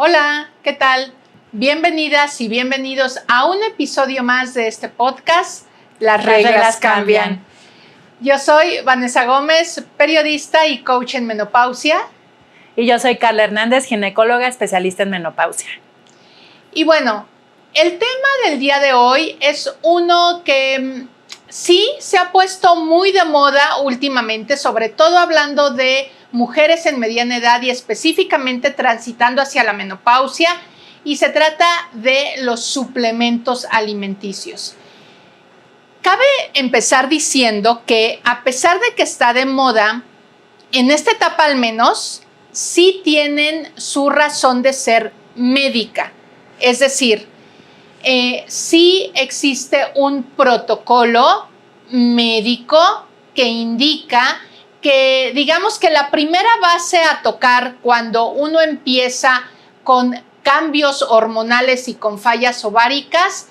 Hola, ¿qué tal? Bienvenidas y bienvenidos a un episodio más de este podcast, Las reglas cambian. Yo soy Vanessa Gómez, periodista y coach en menopausia. Y yo soy Carla Hernández, ginecóloga especialista en menopausia. Y bueno, el tema del día de hoy es uno que sí se ha puesto muy de moda últimamente, sobre todo hablando de mujeres en mediana edad y específicamente transitando hacia la menopausia, y se trata de los suplementos alimenticios. Cabe empezar diciendo que a pesar de que está de moda, en esta etapa al menos, sí tienen su razón de ser médica. Es decir, sí existe un protocolo médico que indica que, digamos que la primera base a tocar cuando uno empieza con cambios hormonales y con fallas ováricas,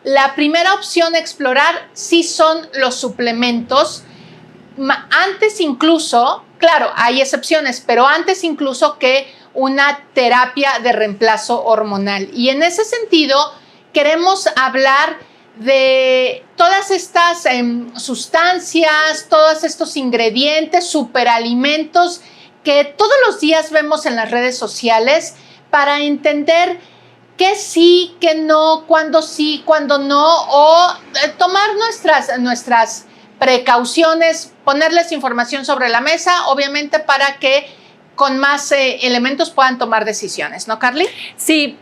la primera opción a explorar sí son los suplementos. Antes incluso, claro, hay excepciones, pero antes incluso que una terapia de reemplazo hormonal. Y en ese sentido, queremos hablar de todas estas sustancias, todos estos ingredientes, superalimentos que todos los días vemos en las redes sociales para entender qué sí, qué no, cuándo sí, cuándo no, o tomar nuestras precauciones, ponerles información sobre la mesa, obviamente para que con más elementos puedan tomar decisiones, ¿no, Carly? Sí,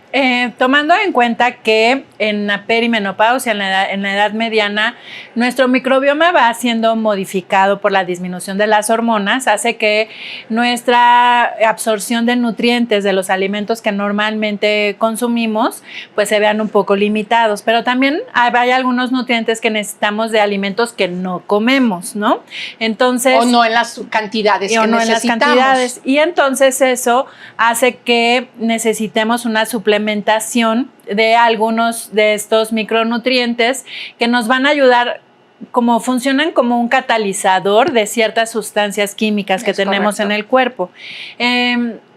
tomando en cuenta que en la perimenopausia, en la edad mediana, nuestro microbioma va siendo modificado por la disminución de las hormonas, hace que nuestra absorción de nutrientes de los alimentos que normalmente consumimos, pues se vean un poco limitados, pero también hay algunos nutrientes que necesitamos de alimentos que no comemos, ¿no? Entonces, o no en las cantidades que no necesitamos. En las cantidades. Y entonces eso hace que necesitemos una suplementación de algunos de estos micronutrientes que nos van a ayudar, como funcionan como un catalizador de ciertas sustancias químicas que tenemos en el cuerpo.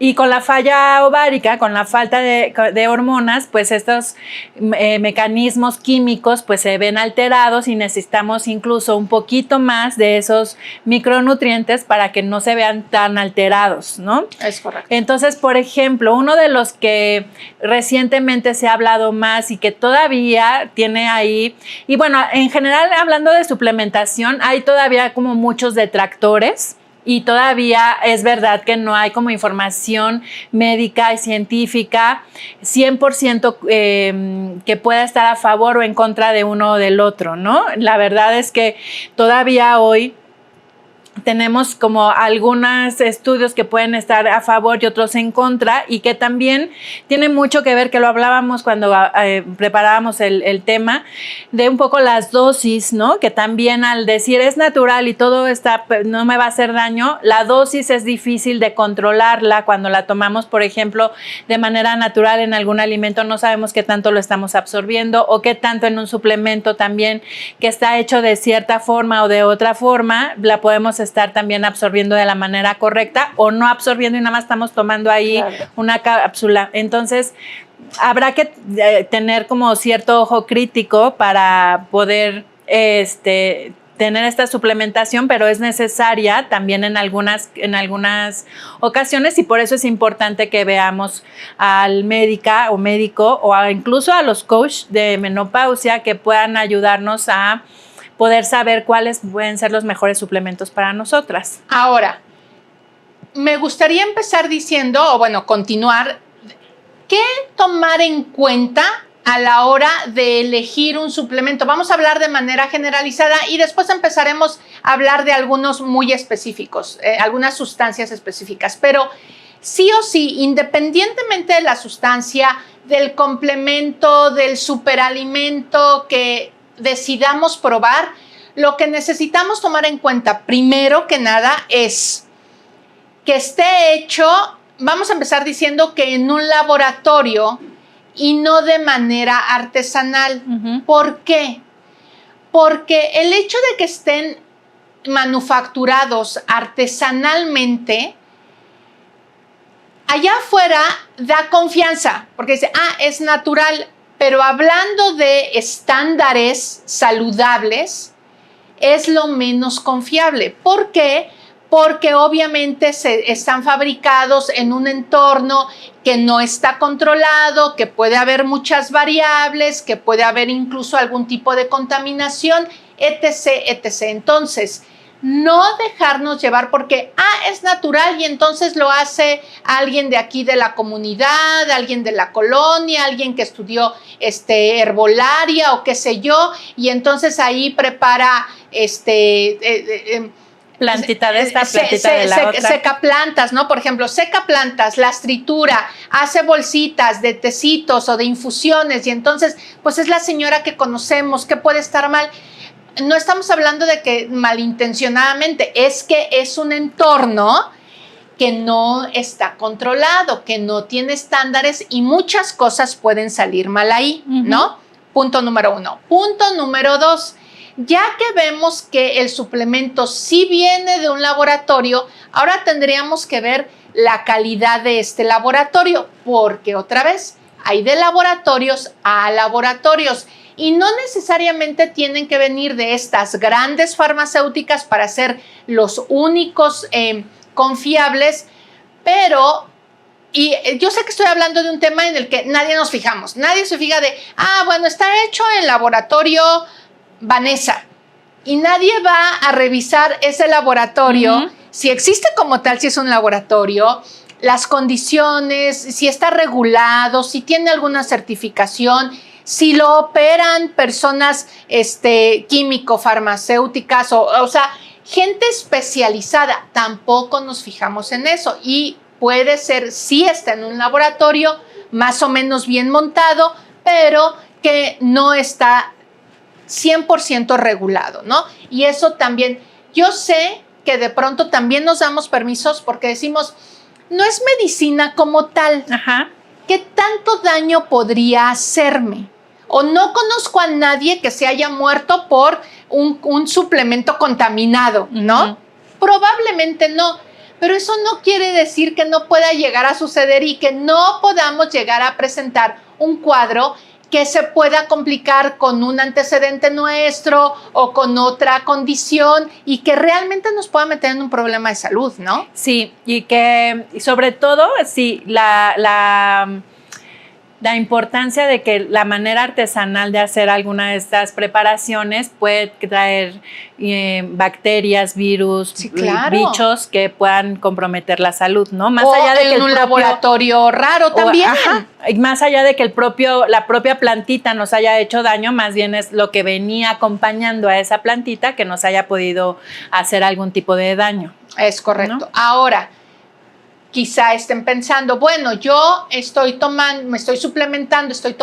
Y con la falla ovárica, con la falta de hormonas, pues estos mecanismos químicos pues se ven alterados y necesitamos incluso un poquito más de esos micronutrientes para que no se vean tan alterados, ¿no? Es correcto. Entonces, por ejemplo, uno de los que recientemente se ha hablado más y que todavía tiene ahí, y bueno, en general hablando de suplementación, hay todavía como muchos detractores y todavía es verdad que no hay como información médica y científica 100% que pueda estar a favor o en contra de uno o del otro, ¿no? La verdad es que todavía hoy tenemos como algunos estudios que pueden estar a favor y otros en contra, y que también tiene mucho que ver, que lo hablábamos cuando preparábamos el tema, de un poco las dosis, ¿no? Que también al decir es natural y todo está, no me va a hacer daño, la dosis es difícil de controlarla cuando la tomamos, por ejemplo, de manera natural en algún alimento, no sabemos qué tanto lo estamos absorbiendo o qué tanto en un suplemento también que está hecho de cierta forma o de otra forma, la podemos estar también absorbiendo de la manera correcta o no absorbiendo y nada más estamos tomando ahí una cápsula. Entonces, habrá que tener como cierto ojo crítico para poder tener esta suplementación, pero es necesaria también en algunas ocasiones, y por eso es importante que veamos al médica o médico o incluso a los coach de menopausia que puedan ayudarnos a poder saber cuáles pueden ser los mejores suplementos para nosotras. Ahora, me gustaría empezar diciendo, o bueno, continuar, ¿qué tomar en cuenta a la hora de elegir un suplemento? Vamos a hablar de manera generalizada y después empezaremos a hablar de algunos muy específicos, algunas sustancias específicas, pero sí o sí, independientemente de la sustancia, del complemento, del superalimento que decidamos probar, lo que necesitamos tomar en cuenta primero que nada es que esté hecho, vamos a empezar diciendo que en un laboratorio y no de manera artesanal. ¿Por qué? Porque el hecho de que estén manufacturados artesanalmente allá afuera da confianza, porque dice, es natural, pero hablando de estándares saludables, es lo menos confiable. ¿Por qué? Porque obviamente están fabricados en un entorno que no está controlado, que puede haber muchas variables, que puede haber incluso algún tipo de contaminación, etc., etc. Entonces, no dejarnos llevar porque, es natural y entonces lo hace alguien de aquí de la comunidad, alguien de la colonia, alguien que estudió herbolaria o qué sé yo, y entonces ahí prepara plantita de esta, plantita de la otra. Seca plantas, ¿no? Por ejemplo, seca plantas, las tritura, hace bolsitas de tecitos o de infusiones y entonces, pues es la señora que conocemos, ¿qué puede estar mal? No estamos hablando de que malintencionadamente, es que es un entorno que no está controlado, que no tiene estándares y muchas cosas pueden salir mal ahí, ¿no? Punto número 1. Punto número 2. Ya que vemos que el suplemento sí viene de un laboratorio, ahora tendríamos que ver la calidad de este laboratorio, porque otra vez hay de laboratorios a laboratorios y no necesariamente tienen que venir de estas grandes farmacéuticas para ser los únicos confiables, pero... Y yo sé que estoy hablando de un tema en el que nadie nos fijamos, nadie se fija de, bueno, está hecho en laboratorio Vanessa, y nadie va a revisar ese laboratorio, si existe como tal, si es un laboratorio, las condiciones, si está regulado, si tiene alguna certificación, si lo operan personas químico-farmacéuticas, o sea, gente especializada, tampoco nos fijamos en eso. Y puede ser, sí está en un laboratorio más o menos bien montado, pero que no está 100% regulado, ¿no? Y eso también, yo sé que de pronto también nos damos permisos porque decimos, no es medicina como tal. ¿Qué tanto daño podría hacerme? O no conozco a nadie que se haya muerto por un suplemento contaminado, ¿no? Probablemente no, pero eso no quiere decir que no pueda llegar a suceder y que no podamos llegar a presentar un cuadro que se pueda complicar con un antecedente nuestro o con otra condición y que realmente nos pueda meter en un problema de salud, ¿no? Sí, y que sobre todo, sí, la importancia de que la manera artesanal de hacer alguna de estas preparaciones puede traer bacterias, virus, sí, claro, bichos que puedan comprometer la salud, ¿no? Más allá de que en un laboratorio raro también. Y más allá de que la propia plantita nos haya hecho daño, más bien es lo que venía acompañando a esa plantita que nos haya podido hacer algún tipo de daño. Es correcto. ¿No? Ahora, quizá estén pensando, bueno, yo estoy tomando, me estoy suplementando, estoy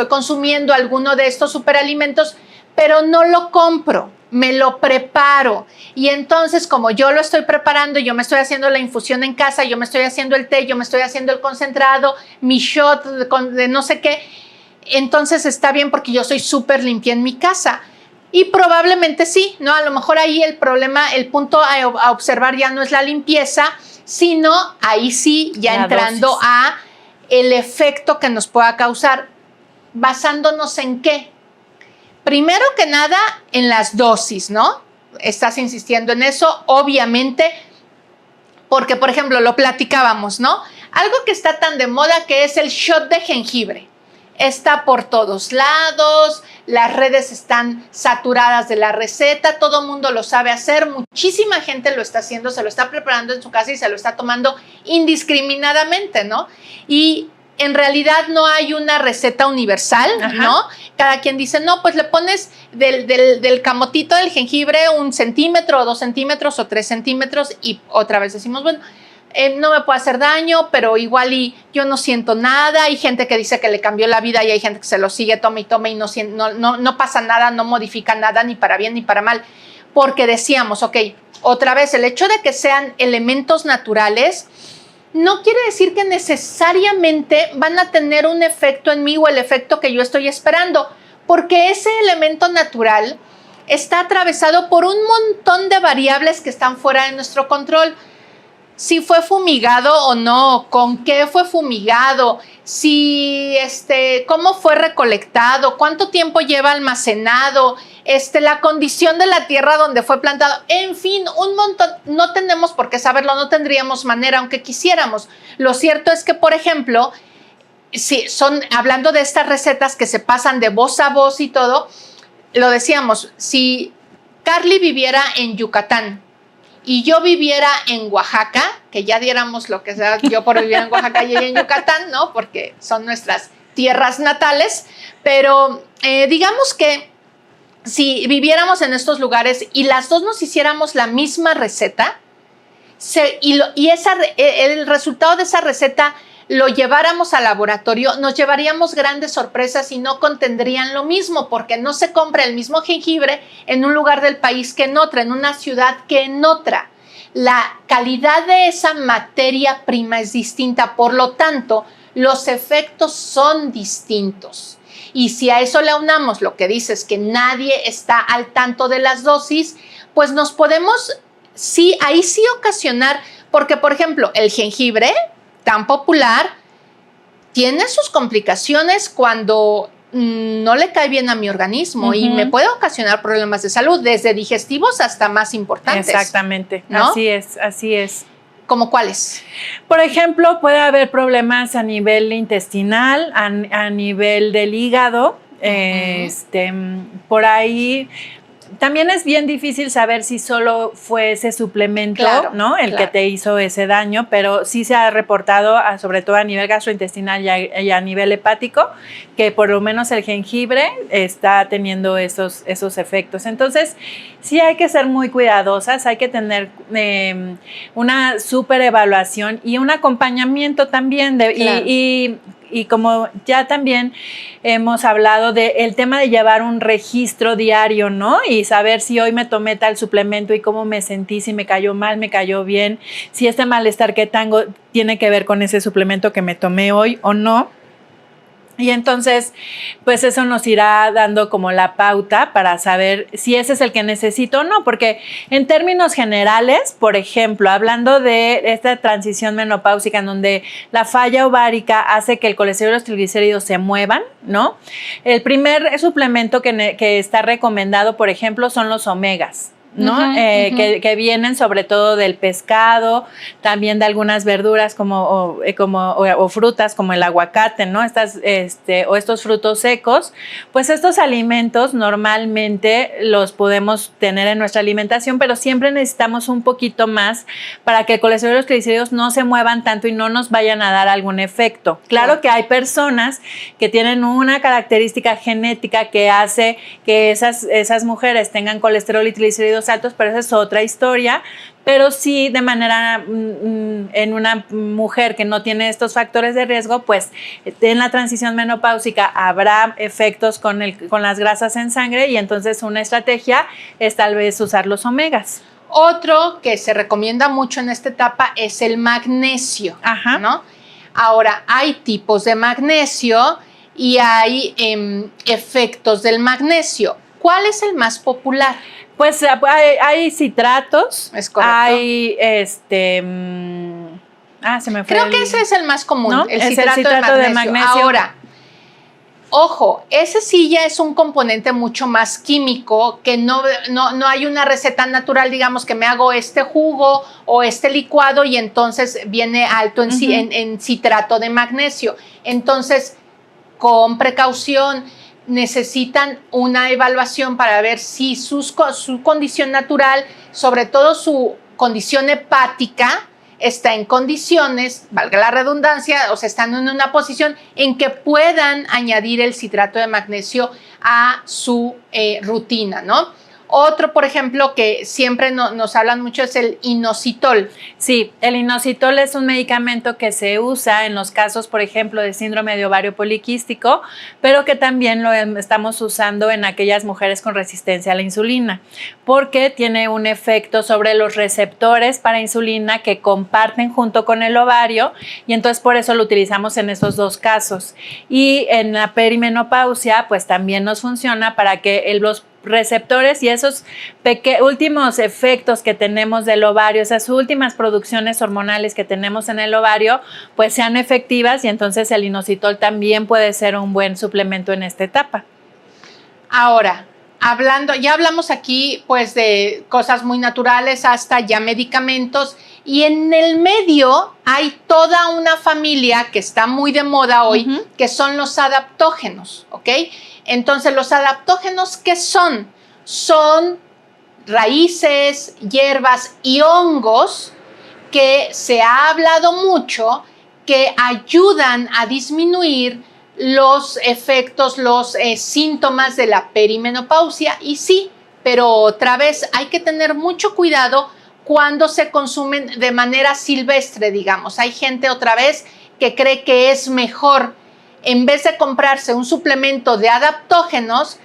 consumiendo alguno de estos superalimentos, pero no lo compro, me lo preparo. Y entonces, como yo lo estoy preparando, yo me estoy haciendo la infusión en casa, yo me estoy haciendo el té, yo me estoy haciendo el concentrado, mi shot de no sé qué, entonces está bien porque yo soy súper limpia en mi casa. Y probablemente sí, ¿no? A lo mejor ahí el problema, el punto a observar ya no es la limpieza, sino ahí sí ya la entrando dosis a el efecto que nos pueda causar, basándonos en qué. Primero que nada, en las dosis, ¿no? Estás insistiendo en eso, obviamente, porque, por ejemplo, lo platicábamos, ¿no? Algo que está tan de moda que es el shot de jengibre. Está por todos lados, las redes están saturadas de la receta, todo el mundo lo sabe hacer, muchísima gente lo está haciendo, se lo está preparando en su casa y se lo está tomando indiscriminadamente, ¿no? Y en realidad no hay una receta universal, ¿no? Cada quien dice, no, pues le pones del camotito del jengibre 1 centímetro, o 2 centímetros, o 3 centímetros, y otra vez decimos, bueno, no me puede hacer daño, pero igual y yo no siento nada. Hay gente que dice que le cambió la vida y hay gente que se lo sigue, toma y toma y no pasa nada, no modifica nada, ni para bien ni para mal. Porque decíamos, ok, otra vez, el hecho de que sean elementos naturales no quiere decir que necesariamente van a tener un efecto en mí o el efecto que yo estoy esperando, porque ese elemento natural está atravesado por un montón de variables que están fuera de nuestro control. si fue fumigado o no, con qué fue fumigado, si cómo fue recolectado, cuánto tiempo lleva almacenado, la condición de la tierra donde fue plantado, en fin, un montón. No tenemos por qué saberlo, no tendríamos manera, aunque quisiéramos. Lo cierto es que, por ejemplo, si hablando de estas recetas que se pasan de voz a voz y todo, lo decíamos, si Carly viviera en Yucatán y yo viviera en Oaxaca, que ya diéramos lo que sea yo por vivir en Oaxaca y ella en Yucatán, ¿no? Porque son nuestras tierras natales, pero digamos que si viviéramos en estos lugares y las dos nos hiciéramos la misma receta, el resultado de esa receta lo lleváramos al laboratorio, nos llevaríamos grandes sorpresas y no contendrían lo mismo, porque no se compra el mismo jengibre en un lugar del país que en otra, en una ciudad que en otra. La calidad de esa materia prima es distinta, por lo tanto, los efectos son distintos. Y si a eso le aunamos lo que dices, que nadie está al tanto de las dosis, pues nos podemos, ahí sí ocasionar, porque por ejemplo, el jengibre tan popular tiene sus complicaciones cuando no le cae bien a mi organismo y me puede ocasionar problemas de salud, desde digestivos hasta más importantes. Exactamente, ¿no? Así es. ¿Cómo cuáles? Por ejemplo, puede haber problemas a nivel intestinal, a nivel del hígado, por ahí. También es bien difícil saber si solo fue ese suplemento, claro, ¿no? El que te hizo ese daño, pero sí se ha reportado, sobre todo a nivel gastrointestinal y a nivel hepático, que por lo menos el jengibre está teniendo esos efectos. Entonces, sí hay que ser muy cuidadosas, hay que tener una súper evaluación y un acompañamiento también. Claro. Y como ya también hemos hablado del tema de llevar un registro diario, ¿no? Y saber si hoy me tomé tal suplemento y cómo me sentí, si me cayó mal, me cayó bien, si este malestar que tengo tiene que ver con ese suplemento que me tomé hoy o no. Y entonces, pues eso nos irá dando como la pauta para saber si ese es el que necesito o no, porque en términos generales, por ejemplo, hablando de esta transición menopáusica en donde la falla ovárica hace que el colesterol y los triglicéridos se muevan, ¿no? El primer suplemento que está recomendado, por ejemplo, son los omegas, ¿no? Que vienen sobre todo del pescado, también de algunas verduras o frutas como el aguacate, ¿no? O estos frutos secos. Pues estos alimentos normalmente los podemos tener en nuestra alimentación, pero siempre necesitamos un poquito más para que el colesterol y los triglicéridos no se muevan tanto y no nos vayan a dar algún efecto. Claro que hay personas que tienen una característica genética que hace que esas mujeres tengan colesterol y triglicéridos altos, pero esa es otra historia. Pero sí, de manera en una mujer que no tiene estos factores de riesgo, pues en la transición menopáusica habrá efectos con las grasas en sangre, y entonces una estrategia es tal vez usar los omegas. Otro que se recomienda mucho en esta etapa es el magnesio, ¿no? Ahora, hay tipos de magnesio y hay efectos del magnesio. ¿Cuál es el más popular? Pues hay citratos, es correcto. Hay se me fue. Creo que ese es el más común, ¿no? el citrato de magnesio. Ahora, ojo, ese sí ya es un componente mucho más químico, que no hay una receta natural, digamos, que me hago este jugo o este licuado y entonces viene alto en citrato de magnesio. Entonces, con precaución, necesitan una evaluación para ver si su condición natural, sobre todo su condición hepática, está en condiciones, valga la redundancia, o sea, están en una posición en que puedan añadir el citrato de magnesio a su rutina, ¿no? Otro, por ejemplo, que siempre nos hablan mucho es el inositol. Sí, el inositol es un medicamento que se usa en los casos, por ejemplo, de síndrome de ovario poliquístico, pero que también lo estamos usando en aquellas mujeres con resistencia a la insulina, porque tiene un efecto sobre los receptores para insulina que comparten junto con el ovario, y entonces por eso lo utilizamos en esos dos casos. Y en la perimenopausia, pues también nos funciona para que los receptores y esos últimos efectos que tenemos del ovario, esas últimas producciones hormonales que tenemos en el ovario, pues sean efectivas y entonces el inositol también puede ser un buen suplemento en esta etapa. Ahora, ya hablamos aquí pues de cosas muy naturales hasta ya medicamentos y en el medio hay toda una familia que está muy de moda hoy, que son los adaptógenos, ¿ok? Entonces, los adaptógenos, ¿qué son? Son raíces, hierbas y hongos que se ha hablado mucho que ayudan a disminuir los efectos, los síntomas de la perimenopausia. Y sí, pero otra vez hay que tener mucho cuidado cuando se consumen de manera silvestre, digamos. Hay gente otra vez que cree que es mejor, en vez de comprarse un suplemento de adaptógenos,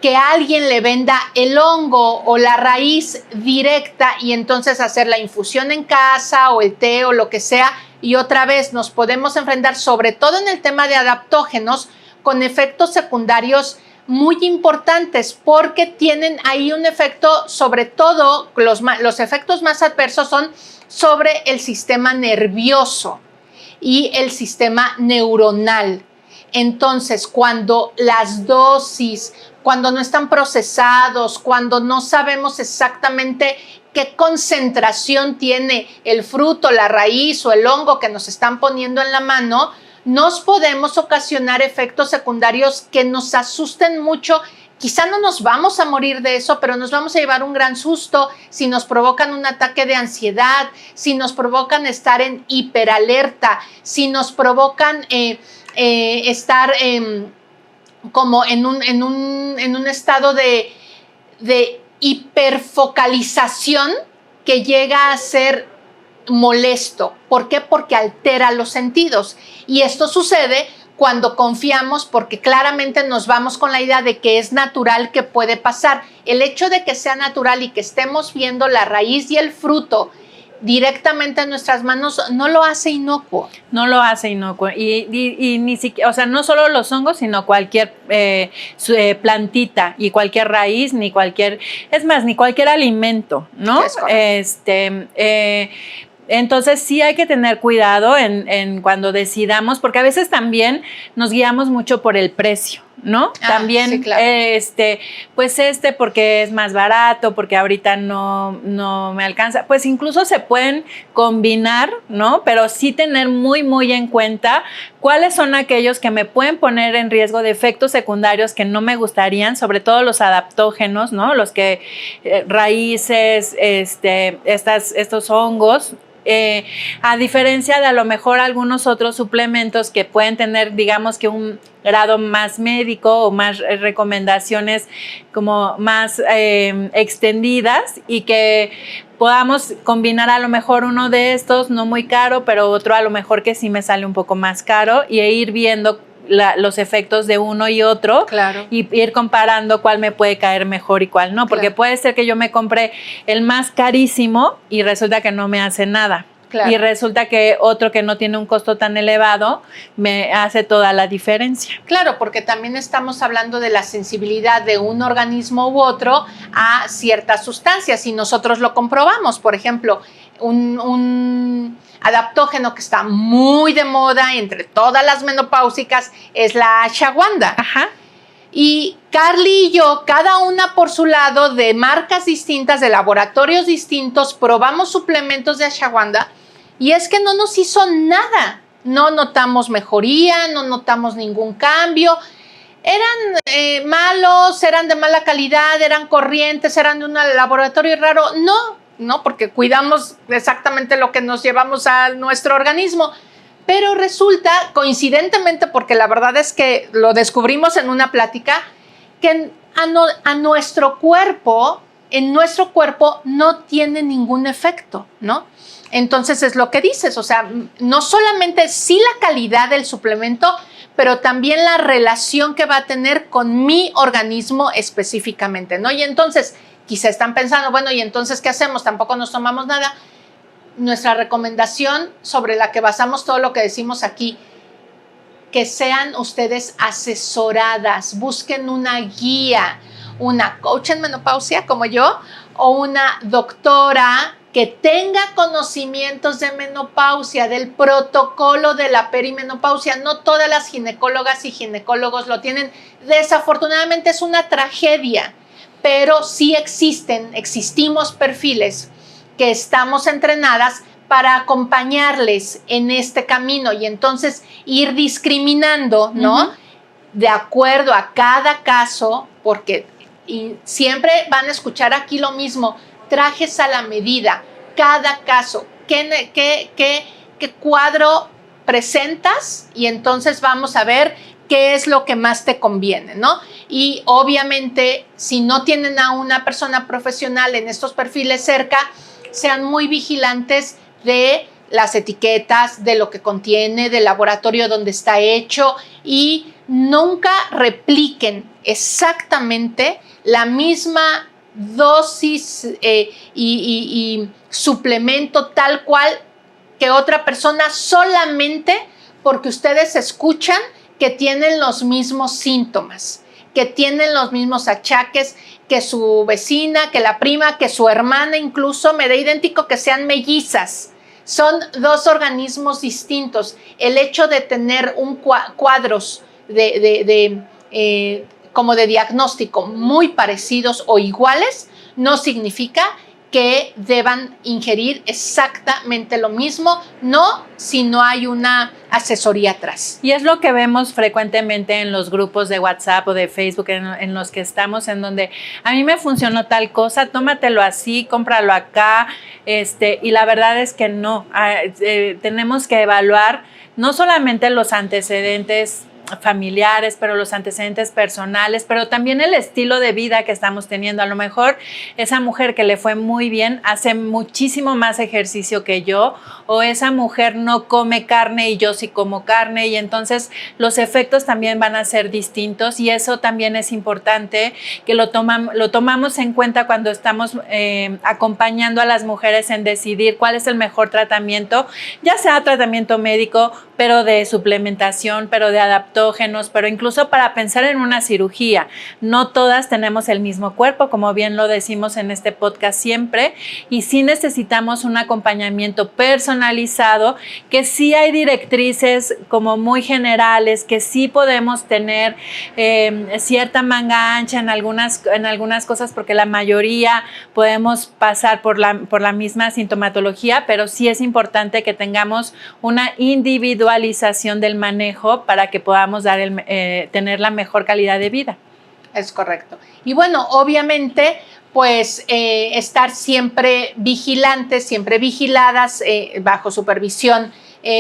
que alguien le venda el hongo o la raíz directa y entonces hacer la infusión en casa o el té o lo que sea. Y otra vez nos podemos enfrentar, sobre todo en el tema de adaptógenos, con efectos secundarios muy importantes porque tienen ahí un efecto, sobre todo los efectos más adversos son sobre el sistema nervioso y el sistema neuronal. Entonces, cuando las dosis, cuando no están procesados, cuando no sabemos exactamente qué concentración tiene el fruto, la raíz o el hongo que nos están poniendo en la mano, nos podemos ocasionar efectos secundarios que nos asusten mucho. Quizá no nos vamos a morir de eso, pero nos vamos a llevar un gran susto si nos provocan un ataque de ansiedad, si nos provocan estar en hiperalerta, si nos provocan estar como en un estado de hiperfocalización que llega a ser molesto. ¿Por qué? Porque altera los sentidos. Y esto sucede cuando confiamos, porque claramente nos vamos con la idea de que es natural, que puede pasar. El hecho de que sea natural y que estemos viendo la raíz y el fruto directamente en nuestras manos no lo hace inocuo. No lo hace inocuo. Y ni siquiera, o sea, no solo los hongos, sino cualquier plantita y cualquier raíz, ni cualquier alimento, ¿no? Entonces sí hay que tener cuidado en cuando decidamos, porque a veces también nos guiamos mucho por el precio, ¿no? También, sí, claro. Porque es más barato, porque ahorita no me alcanza. Pues incluso se pueden combinar, ¿no? Pero sí tener muy, muy en cuenta cuáles son aquellos que me pueden poner en riesgo de efectos secundarios que no me gustarían, sobre todo los adaptógenos, ¿no? Los que raíces, estos hongos. A diferencia de a lo mejor algunos otros suplementos que pueden tener, digamos que un grado más médico o más recomendaciones como más extendidas y que podamos combinar a lo mejor uno de estos no muy caro, pero otro a lo mejor que sí me sale un poco más caro y ir viendo los efectos de uno y otro, claro, y ir comparando cuál me puede caer mejor y cuál no, porque puede ser que yo me compre el más carísimo y resulta que no me hace nada. Claro. Y resulta que otro que no tiene un costo tan elevado me hace toda la diferencia. Claro, porque también estamos hablando de la sensibilidad de un organismo u otro a ciertas sustancias y nosotros lo comprobamos. Por ejemplo, un adaptógeno que está muy de moda entre todas las menopáusicas es la ashwagandha. Ajá. Y Carly y yo, cada una por su lado, de marcas distintas, de laboratorios distintos, probamos suplementos de ashwagandha y es que no nos hizo nada. No notamos mejoría, no notamos ningún cambio. Eran malos, eran de mala calidad, eran corrientes, eran de un laboratorio raro. No, porque cuidamos exactamente lo que nos llevamos a nuestro organismo. Pero resulta, coincidentemente, porque la verdad es que lo descubrimos en una plática, que en nuestro cuerpo no tiene ningún efecto, ¿no? Entonces es lo que dices, o sea, no solamente sí la calidad del suplemento, pero también la relación que va a tener con mi organismo específicamente, ¿no? Y entonces, quizá están pensando, bueno, ¿y entonces qué hacemos? Tampoco nos tomamos nada. Nuestra recomendación sobre la que basamos todo lo que decimos aquí, que sean ustedes asesoradas, busquen una guía, una coach en menopausia como yo o una doctora que tenga conocimientos de menopausia, del protocolo de la perimenopausia. No todas las ginecólogas y ginecólogos lo tienen. Desafortunadamente es una tragedia, pero sí existimos perfiles que estamos entrenadas para acompañarles en este camino y entonces ir discriminando, ¿no? De acuerdo a cada caso, porque siempre van a escuchar aquí lo mismo, trajes a la medida, cada caso, qué cuadro presentas y entonces vamos a ver qué es lo que más te conviene, ¿no? Y obviamente, si no tienen a una persona profesional en estos perfiles cerca, sean muy vigilantes de las etiquetas, de lo que contiene, del laboratorio donde está hecho y nunca repliquen exactamente la misma dosis y suplemento tal cual que otra persona solamente porque ustedes escuchan que tienen los mismos síntomas, que tienen los mismos achaques que su vecina, que la prima, que su hermana, incluso me da idéntico que sean mellizas. Son dos organismos distintos. El hecho de tener cuadros como de diagnóstico muy parecidos o iguales no significa que deban ingerir exactamente lo mismo, no si no hay una asesoría atrás. Y es lo que vemos frecuentemente en los grupos de WhatsApp o de Facebook en los que estamos, en donde a mí me funcionó tal cosa, tómatelo así, cómpralo acá, y la verdad es que no, tenemos que evaluar no solamente los antecedentes familiares, pero los antecedentes personales, pero también el estilo de vida que estamos teniendo. A lo mejor esa mujer que le fue muy bien hace muchísimo más ejercicio que yo, o esa mujer no come carne y yo sí como carne, y entonces los efectos también van a ser distintos y eso también es importante que lo tomamos en cuenta cuando estamos acompañando a las mujeres en decidir cuál es el mejor tratamiento, ya sea tratamiento médico, pero de suplementación, pero de adaptógenos, pero incluso para pensar en una cirugía. No todas tenemos el mismo cuerpo, como bien lo decimos en este podcast siempre, y sí necesitamos un acompañamiento personalizado, que sí hay directrices como muy generales, que sí podemos tener cierta manga ancha en algunas cosas, porque la mayoría podemos pasar por la misma sintomatología, pero sí es importante que tengamos una individualización del manejo para que podamos tener la mejor calidad de vida. Es correcto. Y bueno, obviamente, pues estar siempre vigilantes, siempre vigiladas bajo supervisión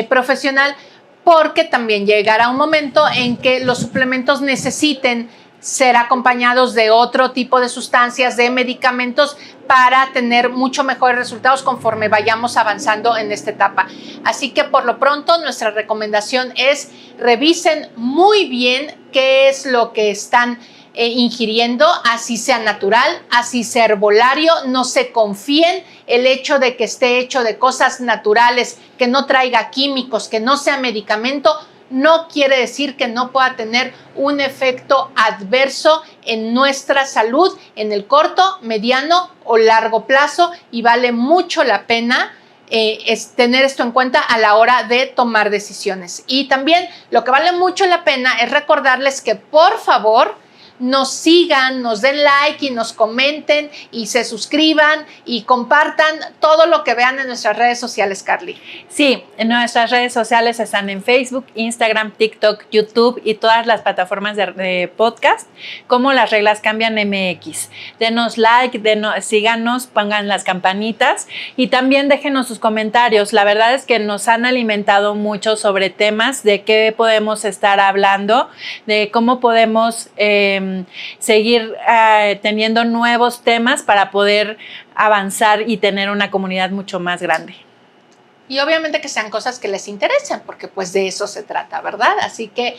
profesional, porque también llegará un momento en que los suplementos necesiten ser acompañados de otro tipo de sustancias, de medicamentos, para tener mucho mejores resultados conforme vayamos avanzando en esta etapa. Así que por lo pronto nuestra recomendación es revisen muy bien qué es lo que están ingiriendo, así sea natural, así sea herbolario, no se confíen. El hecho de que esté hecho de cosas naturales, que no traiga químicos, que no sea medicamento, no quiere decir que no pueda tener un efecto adverso en nuestra salud en el corto, mediano o largo plazo, y vale mucho la pena tener esto en cuenta a la hora de tomar decisiones. Y también lo que vale mucho la pena es recordarles que por favor nos sigan, nos den like y nos comenten y se suscriban y compartan todo lo que vean en nuestras redes sociales, Carly. Sí, en nuestras redes sociales están en Facebook, Instagram, TikTok, YouTube y todas las plataformas de podcast, como Las Reglas Cambian MX. Denos like, síganos, pongan las campanitas y también déjenos sus comentarios. La verdad es que nos han alimentado mucho sobre temas de qué podemos estar hablando, de cómo podemos seguir teniendo nuevos temas para poder avanzar y tener una comunidad mucho más grande. Y obviamente que sean cosas que les interesen, porque pues de eso se trata, ¿verdad? Así que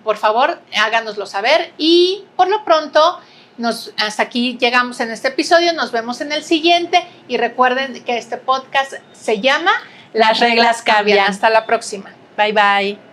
por favor háganoslo saber y por lo pronto hasta aquí llegamos en este episodio, nos vemos en el siguiente y recuerden que este podcast se llama Las Reglas Cambian. Hasta la próxima. Bye bye.